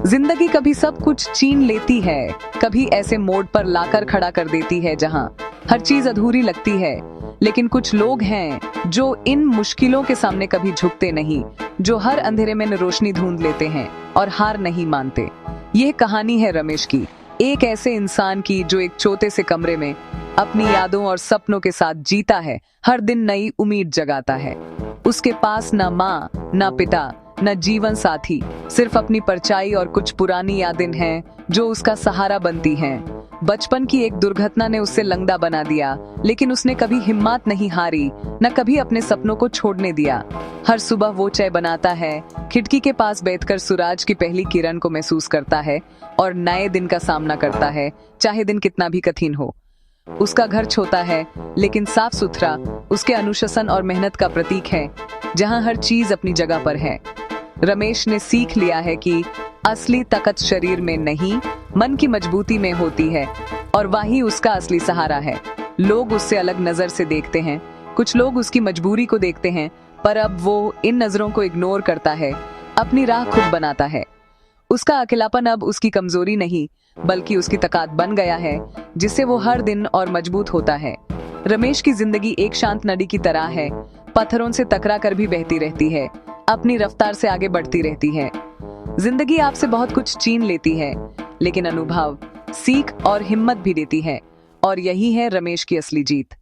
जिंदगी कभी सब कुछ छीन लेती है, कभी ऐसे मोड़ पर लाकर खड़ा कर देती है जहां हर चीज अधूरी लगती है। लेकिन कुछ लोग हैं जो इन मुश्किलों के सामने कभी झुकते नहीं, जो हर अंधेरे में रोशनी ढूंढ लेते हैं और हार नहीं मानते। यह कहानी है रमेश की, एक ऐसे इंसान की जो एक छोटे से कमरे में अपनी यादों और सपनों के साथ जीता है, हर दिन नई उम्मीद जगाता है। उसके पास न माँ, न पिता, न जीवन साथी, सिर्फ अपनी परछाई और कुछ पुरानी यादें हैं जो उसका सहारा बनती हैं। बचपन की एक दुर्घटना ने उसे लंगड़ा बना दिया, लेकिन उसने कभी हिम्मत नहीं हारी, न कभी अपने सपनों को छोड़ने दिया। हर सुबह वो चाय बनाता है, खिड़की के पास बैठकर सूरज की पहली किरण को महसूस करता है और नए दिन का सामना करता है, चाहे दिन कितना भी कठिन हो। उसका घर छोटा है लेकिन साफ सुथरा, उसके अनुशासन और मेहनत का प्रतीक है, जहां हर चीज अपनी जगह पर है। रमेश ने सीख लिया है कि असली ताकत शरीर में नहीं, मन की मजबूती में होती है, और वही उसका असली सहारा है। लोग उससे अलग नजर से देखते हैं, कुछ लोग उसकी मजबूरी को देखते हैं, पर अब वो इन नजरों को इग्नोर करता है, अपनी राह खुद बनाता है। उसका अकेलापन अब उसकी कमजोरी नहीं, बल्कि उसकी ताकत बन गया है, जिससे वो हर दिन और मजबूत होता है। रमेश की जिंदगी एक शांत नदी की तरह है, पत्थरों से टकरा कर भी बहती रहती है, अपनी रफ्तार से आगे बढ़ती रहती है। जिंदगी आपसे बहुत कुछ छीन लेती है, लेकिन अनुभव, सीख और हिम्मत भी देती है, और यही है रमेश की असली जीत।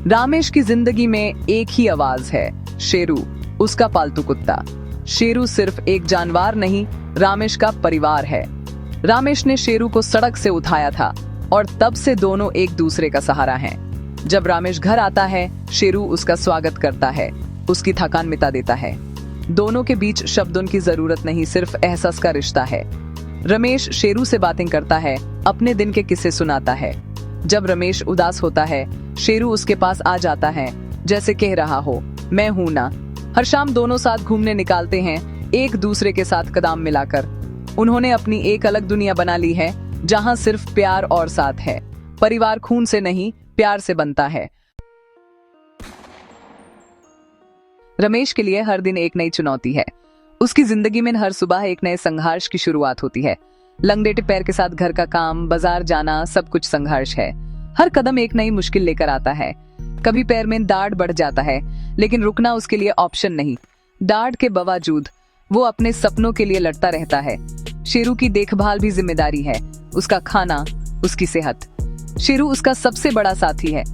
रमेश की जिंदगी में एक ही आवाज है, शेरू, उसका पालतू कुत्ता। शेरू सिर्फ एक जानवर नहीं, रमेश का परिवार है। रमेश ने शेरू को सड़क से उठाया था और तब से दोनों एक दूसरे का सहारा हैं। जब रमेश घर आता है, शेरू उसका स्वागत करता है, उसकी थकान मिटा देता है। दोनों के बीच शब्दों की जरूरत नहीं, सिर्फ एहसास का रिश्ता है। रमेश शेरू से बातें करता है, अपने दिन के किस्से सुनाता है। जब रमेश उदास होता है, शेरू उसके पास आ जाता है, जैसे कह रहा हो, मैं हूं ना। हर शाम दोनों साथ घूमने निकालते हैं, एक दूसरे के साथ कदम मिलाकर। उन्होंने अपनी एक अलग दुनिया बना ली है, जहां सिर्फ प्यार और साथ है। परिवार खून से नहीं, प्यार से बनता है। रमेश के लिए हर दिन एक नई चुनौती है। उसकी जिंदगी में हर सुबह एक नए संघर्ष की शुरुआत होती है। लंगड़े पैर के साथ घर का काम, बाजार जाना, सब कुछ संघर्ष है। हर कदम एक नई मुश्किल लेकर आता है। कभी पैर में दर्द बढ़ जाता है, लेकिन रुकना उसके लिए ऑप्शन नहीं। दर्द के बावजूद वो अपने सपनों के लिए लड़ता रहता है। शेरू की देखभाल भी जिम्मेदारी है, उसका खाना, उसकी सेहत। शेरू उसका सबसे बड़ा साथी है।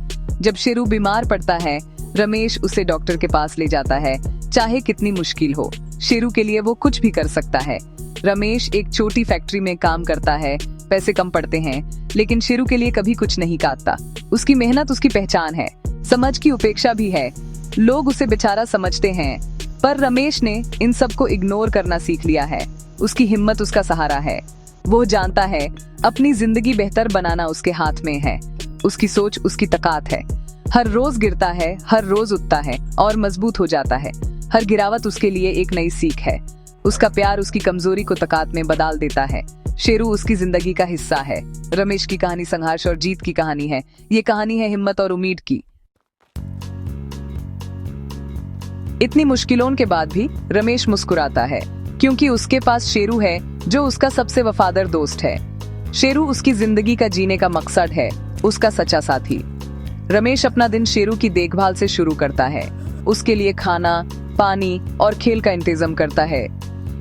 जब शेरू बीमार पड़ता है, रमेश उसे डॉक्टर के पास ले जाता है, चाहे कितनी मुश्किल हो। शेरू के लिए वो कुछ भी कर सकता है। रमेश एक छोटी फैक्ट्री में काम करता है, पैसे कम पड़ते हैं, लेकिन शेरू के लिए कभी कुछ नहीं काटता। उसकी मेहनत उसकी पहचान है। समझ की उपेक्षा भी है। लोग उसे बेचारा समझते हैं, पर रमेश ने इन सब को इग्नोर करना सीख लिया है। उसकी हिम्मत उसका सहारा है। वो जानता है अपनी जिंदगी बेहतर बनाना उसके हाथ में है। उसकी सोच उसकी ताकत है। हर रोज गिरता है, हर रोज उठता है और मजबूत हो जाता है। हर गिरावट उसके लिए एक नई सीख है। उसका प्यार उसकी कमजोरी को ताकत में बदल देता है। शेरू उसकी जिंदगी का हिस्सा है। रमेश की कहानी संघर्ष और जीत की कहानी है। ये कहानी है हिम्मत और उम्मीद की। इतनी मुश्किलों के बाद भी रमेश मुस्कुराता है, क्योंकि उसके पास शेरू है, जो उसका सबसे वफादार दोस्त है। शेरू उसकी जिंदगी का जीने का मकसद है, उसका सच्चा साथी। रमेश अपना दिन शेरू की देखभाल से शुरू करता है। उसके लिए खाना, पानी और खेल का इंतजाम करता है।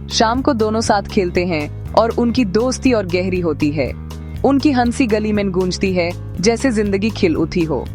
शाम को दोनों साथ खेलते हैं और उनकी दोस्ती और गहरी होती है। उनकी हंसी गली में गूंजती है, जैसे जिंदगी खिल उठी हो।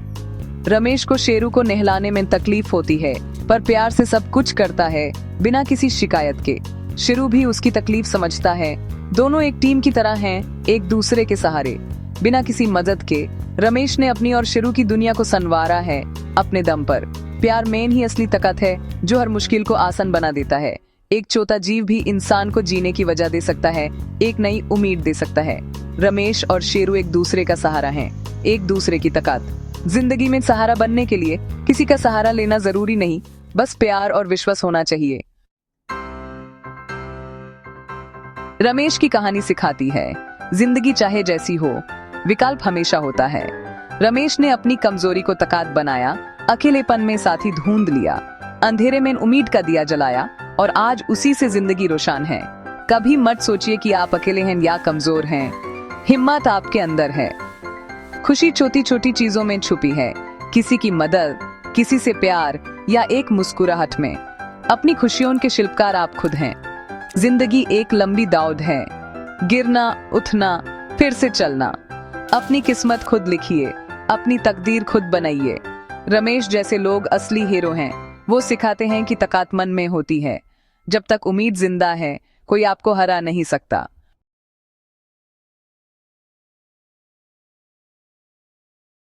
रमेश को शेरू को नहलाने में तकलीफ होती है, पर प्यार से सब कुछ करता है, बिना किसी शिकायत के। शेरू भी उसकी तकलीफ समझता है। दोनों एक टीम की तरह हैं, एक दूसरे के सहारे, बिना किसी मदद के। रमेश ने अपनी और शेरू की दुनिया को संवारा है, अपने दम पर। प्यार में ही असली ताकत है, जो हर मुश्किल को आसान बना देता है। एक छोटा जीव भी इंसान को जीने की वजह दे सकता है, एक नई उम्मीद दे सकता है। रमेश और शेरू एक दूसरे का सहारा हैं, एक दूसरे की ताकत। जिंदगी में सहारा बनने के लिए किसी का सहारा लेना जरूरी नहीं, बस प्यार और विश्वास होना चाहिए। रमेश की कहानी सिखाती है, जिंदगी चाहे जैसी हो, विकल्प हमेशा होता है। रमेश ने अपनी कमजोरी को ताकत बनाया, अकेलेपन में साथी ढूंढ लिया, अंधेरे में उम्मीद का दिया जलाया और आज उसी से जिंदगी रोशन है। कभी मत सोचिए कि आप अकेले हैं या कमजोर हैं। हिम्मत आपके अंदर है। खुशी छोटी छोटी चीजों में छुपी है, किसी की मदद, किसी से प्यार या एक मुस्कुराहट में। अपनी खुशियों के शिल्पकार आप खुद हैं। जिंदगी एक लंबी दौड़ है, गिरना, उठना, फिर से चलना। अपनी किस्मत खुद लिखिए, अपनी तकदीर खुद बनाइए। रमेश जैसे लोग असली हीरो हैं। वो सिखाते हैं कि ताकत मन में होती है। जब तक उम्मीद जिंदा है, कोई आपको हरा नहीं सकता।